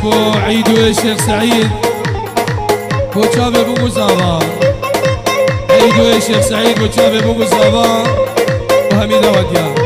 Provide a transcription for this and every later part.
بو عيد الشيخ سعيد بو تشافي بو مصطفى عيد الشيخ سعيد بو تشافي بو مصطفى وحميدة وديان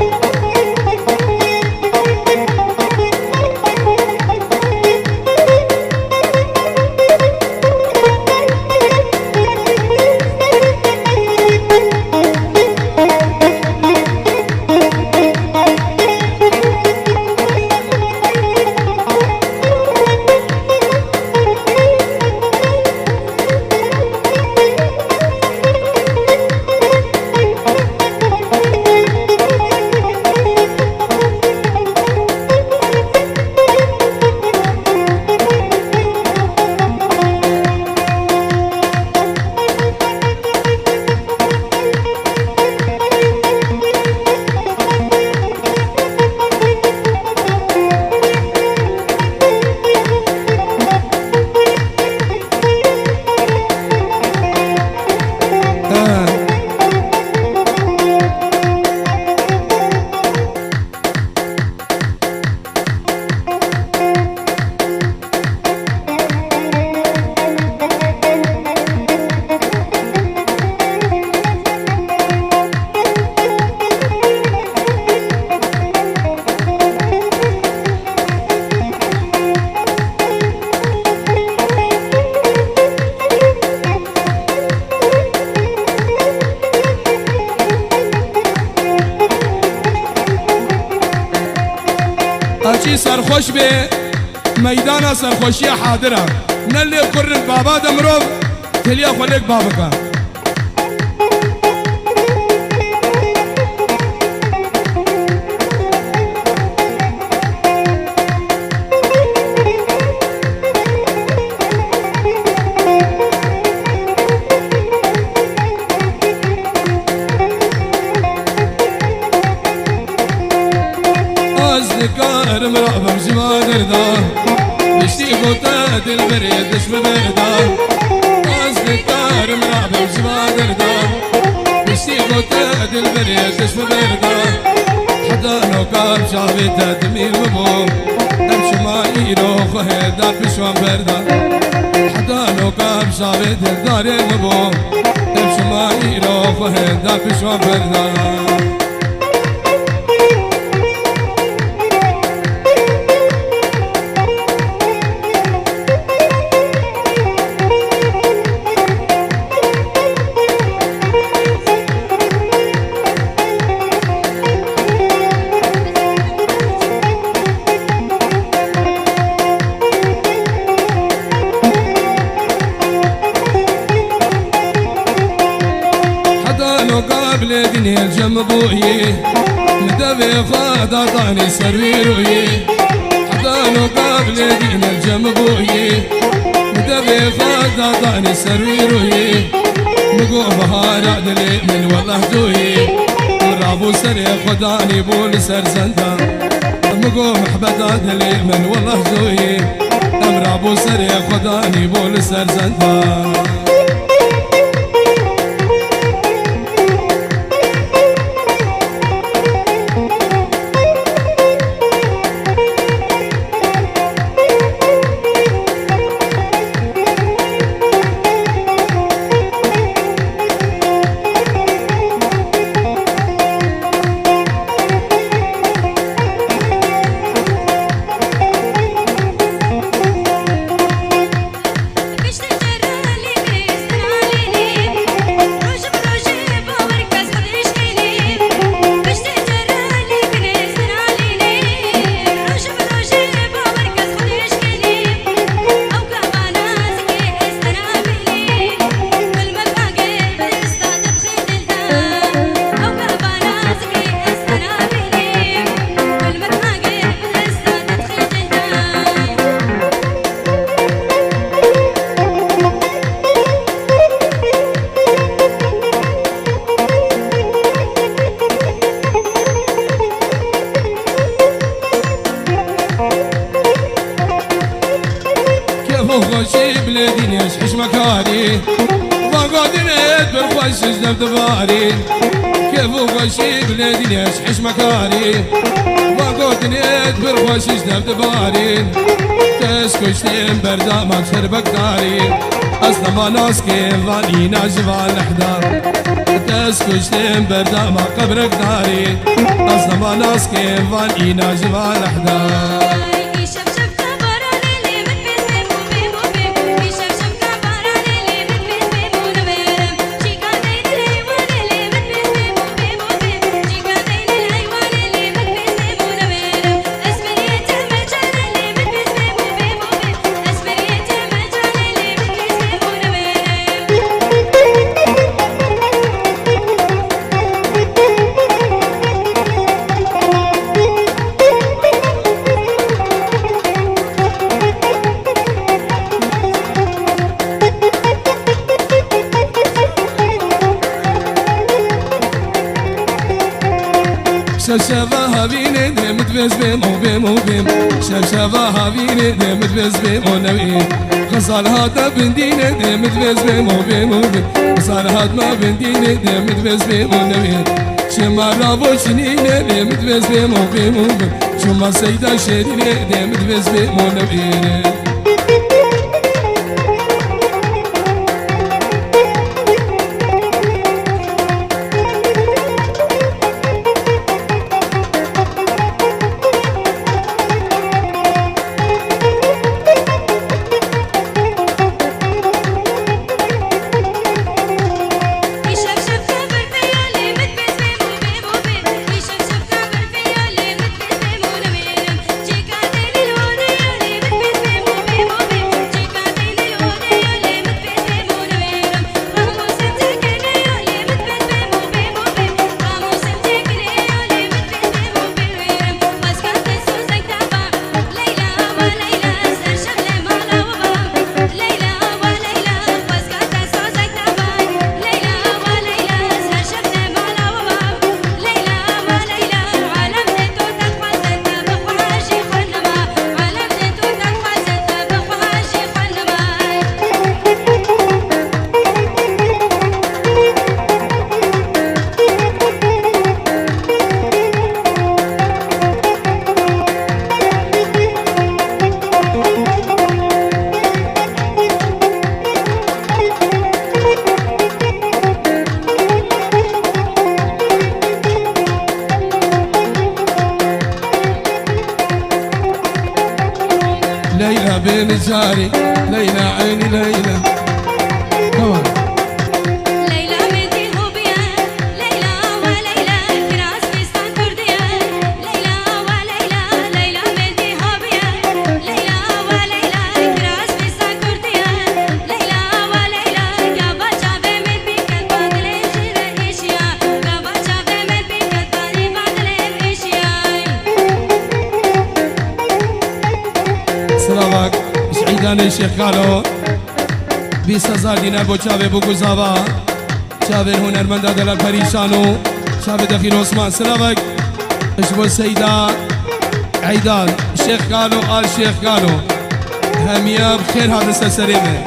هرچی سرخوش به میدان سرخوشی حاضره نلی قرن بابا دمرو تلیا خلق بابا کا ذكر مرعبم جمادر دا بشتي قوتا دلبري دشم بردا ذكر مرعبم جمادر دا بشتي قوتا دلبري دشم بردا حدا نوكاب شعبي تدمير مبوم امشي ما يروخ هدار بشوان بردا حدا نوكاب شعبي دلداري مبوم امشي ما يروخ هدار بشوان بردا قبل دنيا الجنبوي مدبي خاضر طاني سرويروي حضانو قبل دنيا الجنبوي مدبي خاضر طاني سرويروي نقو بهار عدلي من والله دوي رابو سري خداني بول سر زندا نقو محبت عدلي من والله دوي رابو سري خداني بول سر زندا خوشي بلادين يشحش مكاري وقادين بالخوش جنب دباري كيف خوشي بلادين يشحش مكاري وقادين بالخوش جنب دباري دست کشتیم بردامک شربک داری اصلا ما ناس که وانی نجوان لحدار دست کشتیم بردامک قبرک داری اصلا ما ناس که وانی نجوان لحدار شبشبها بيني دمت بس بيم وبيم وبيم شبشبها بيني دمت بس بيم ونبيم خصال هذا بنديني دمت بس بيم وبيم وبيم خصال هذا ما بنديني دمت بس بيم ونبيم شما رابو شنيني دمت بس بيم وبيم وبيم شما سيدا شريني دمت بس بيم ونبيم ليلى بين جاري ليلى عيني ليلى كمان ليلى مدي هوبيا ليلى وليلى كراس بستان كرديا ليلى وليلى ليلى مدي هوبيا ليلى وليلى كراس بستان كرديا ليلى وليلى كابا جابه من بيكت بدل اشيا كابا جابه من بيكت بدل اشيا سلامك سعيدان الشيخ قالوا بيسازار دينا بو چاوه بو گزاوا چاوه هنرمند دلال پریشانو چاوه دخیل عثمان سلامك اشبو سيدا عيدان الشيخ قالوا آل الشيخ قالوا هميا بخير هذا سسريمه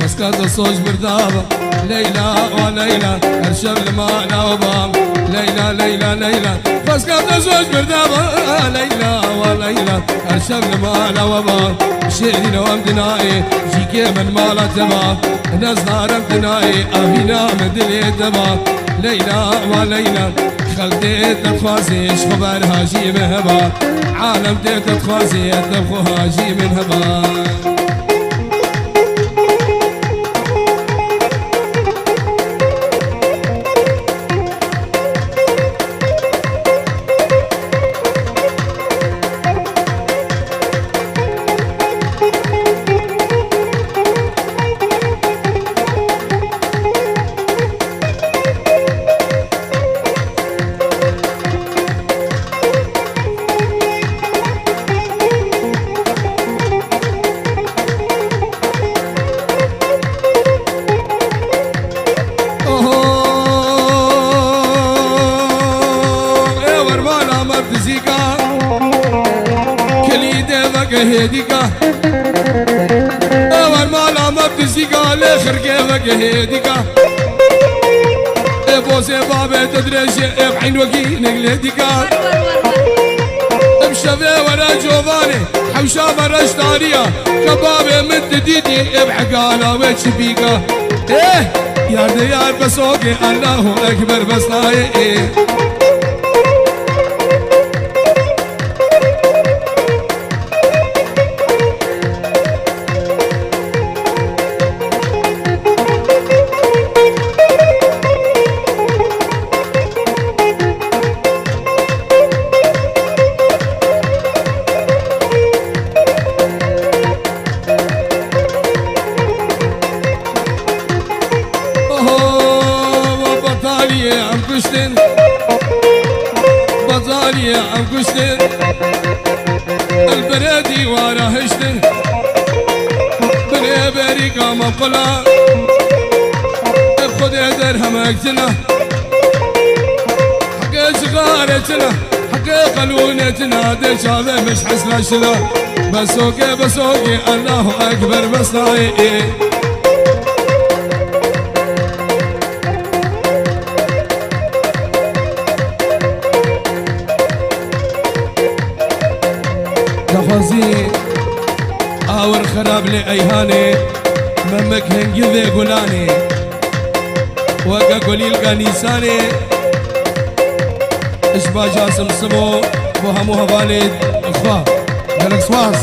مسكات صوج بردابة ليلى وليلى ارشب المعنى وبام ليلى ليلى ليلى مسكات صوج بردابة ليلى وليلى ارشب المعنى وبام شيري لو امدنائي جيكي من مالا تبا نزنار امدنائي ابينا من دلي تبا ليلى وليلى خلديت تخوازيش خبر هاجي مهبا عالم ديت تخوازي تبخو هاجي من هبا خرقه وقهيدك بوسي بابا تدريش بعين وكي نقلدك بشفه ورا جوفاني حوشا ورا شطاريا كبابي من تديدي بحقالا وشبيقا ايه يا ديار بسوقي الله اكبر بس ايه بطالية عم كشتن البرادي ورا هشتن بني بريقا مقلا بخد درهم اكتنا حق صغارتنا حق قلونتنا دشابه مش حسنا شنا بسوقي بسوقي الله اكبر بس لايقي دخوزي اور خراب لي ايهاني ممك هنجذي قولاني وقا قليل قانيساني اشبا جاسم سمو بوهموها والد اخوة قالك سواس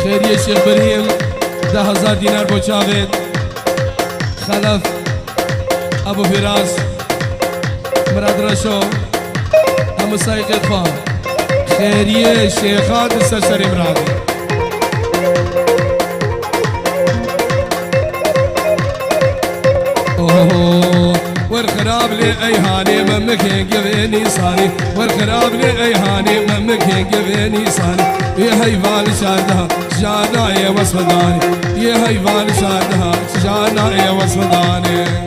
خير يا شيخ برهيم 10,000 دينار بو جاوید خلف ابو فراس مراد رشو هم سايق خوا خيريه شيخات السرسري مرادي اوه والخراب لي ايهاني ممك ينقذني صاني والخراب لي ايهاني ممك ينقذني صاني يا هيفان شادها شانا يا وصفداني يا هيفان شادها شانا يا وصفداني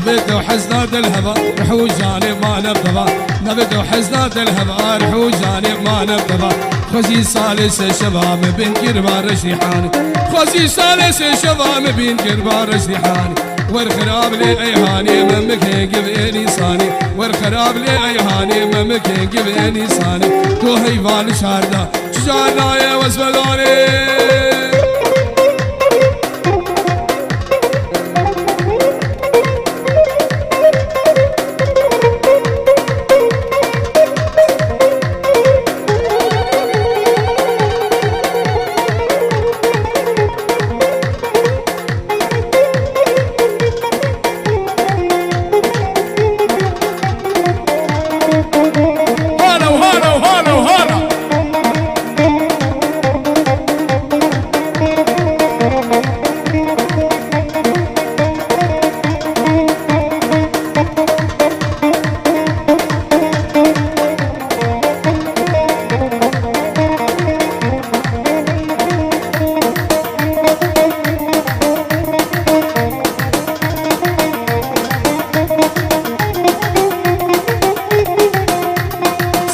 نبت وحزنات الهبا رحو جانب ما نبتبا نبت وحزنات الهبا رحو جانب ما نبتبا خوزي سالس الشباب بين كربار رشيحاني خوزي سالس الشباب بين كربار رشيحاني والخراب لي ايهاني ممك ينقذ انساني والخراب لي ايهاني ممك ينقذ انساني تو هيفان شاردا شجارنا يا وسفداني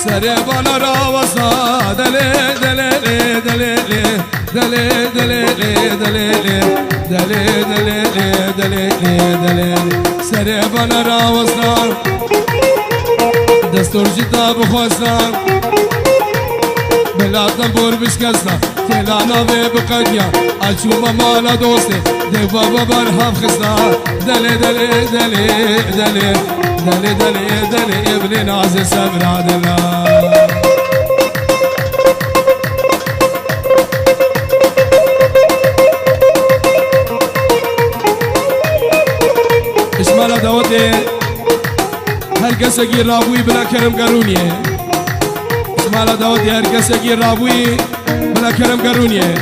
سربانا راوسا دلي دلي دلي دلي دلي دلي دلي دلي دلي دلي سربانا راوسا دستور جدا بخواسنا بلا تنبور بشكسنا تلانا بقديا أشوما مالا دوستي دي بابا برهاب خسنا دلي دلي دلي دلي دلي دلي دلي ابن ناصر سمر عدلا اشمالا دوتي هالقصة كسكي رابوي بلا كرم قارونيه اسمالا داودي هر كسكي رابوي بلا كرم قارونيه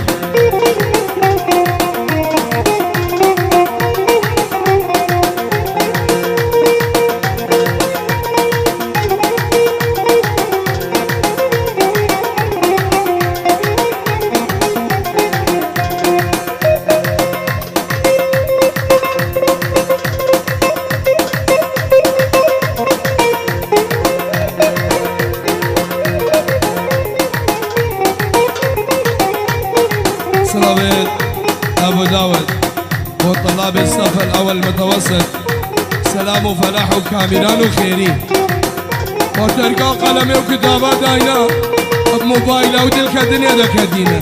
صلوات أبو داود وطلاب الصف الأول المتوسط سلام وفلاح وكاملان وخيري وترقى قلمي وكتابات داينا بموبايل أو تلك الدنيا دكدينا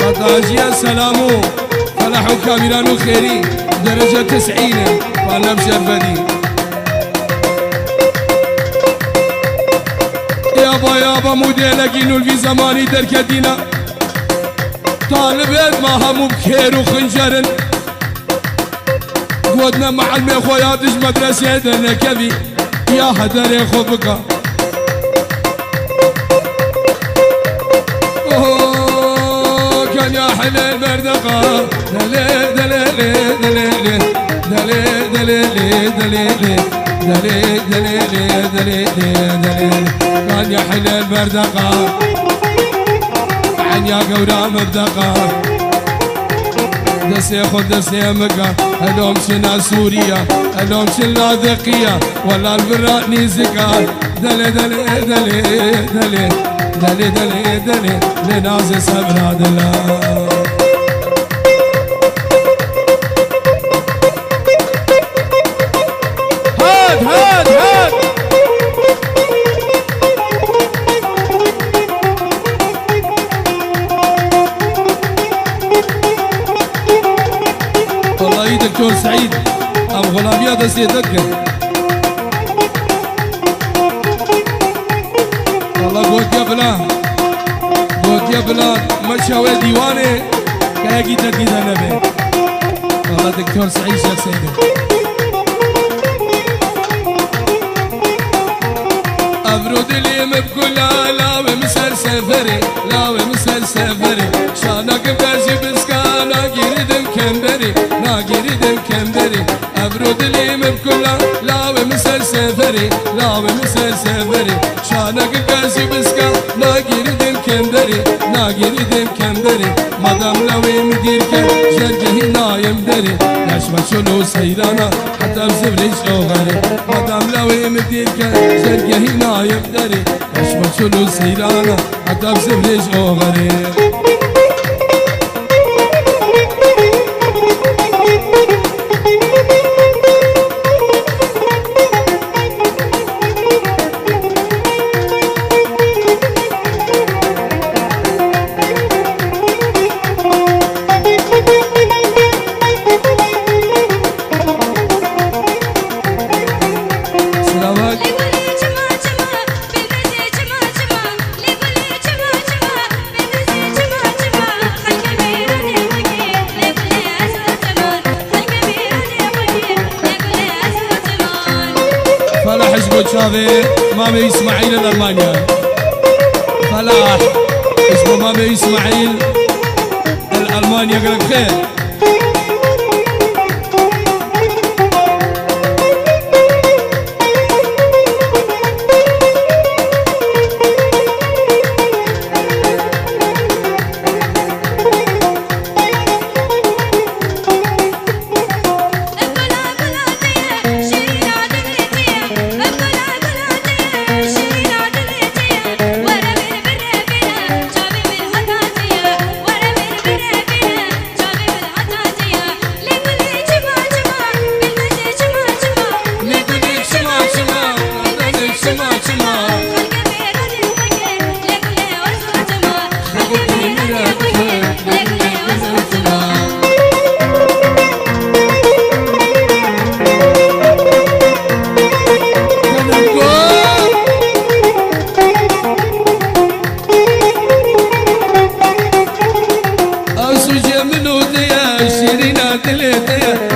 فتاجيا سلام وفلاح وكاملان وخيري درجة 90 فأنا بشرفدي يابا موديلك إنو في زماني دركدينا طالبت ما همو بخير وخنجرن قودنا معلمي خوياتش مدرسة دنا كبي يا هدري خوبك كان يا حلال بردقة دلي دلي دلي دلي دلي دلي دلي دلي دلي دلي كان يا حلال بردقة يا قورا مبدقة دسي خد دسي مقا هلوم شنا سوريا هلوم شنا ذقية ولا البراني زكا دلي دلي دلي دلي دلي دلي دلي لناز سبرا دلا هاد والله دكتور سعيد ابو غلامية دسي دكة والله قلت يا بلاد مشاوي ديواني كاكي تديدا نبي والله دكتور سعيد شيخ سيدي افرود لي مبكولا لاوي مسل سفري لاوي مسل سفري شانك بازي بسكانا جيردم كمبري ناجيردم كمبري افرود لي مبكولا لاوي مسل سفري لاوي مسل سفري شانك بازي بسكانا جيردم كمبري ناجيردم كمبري مدام لوي مديرك جرجه نايم دري نشمة شلو سيرانا حتى بزبرش اوغري مدام لوي مديرك جرجه نايم دري نشمة شلو سيرانا حتى بزبرش اوغري شافي مامي اسماعيل الألمانيا فلاح اسمه مامي اسماعيل الألمانيا قلب خير شيرين دلي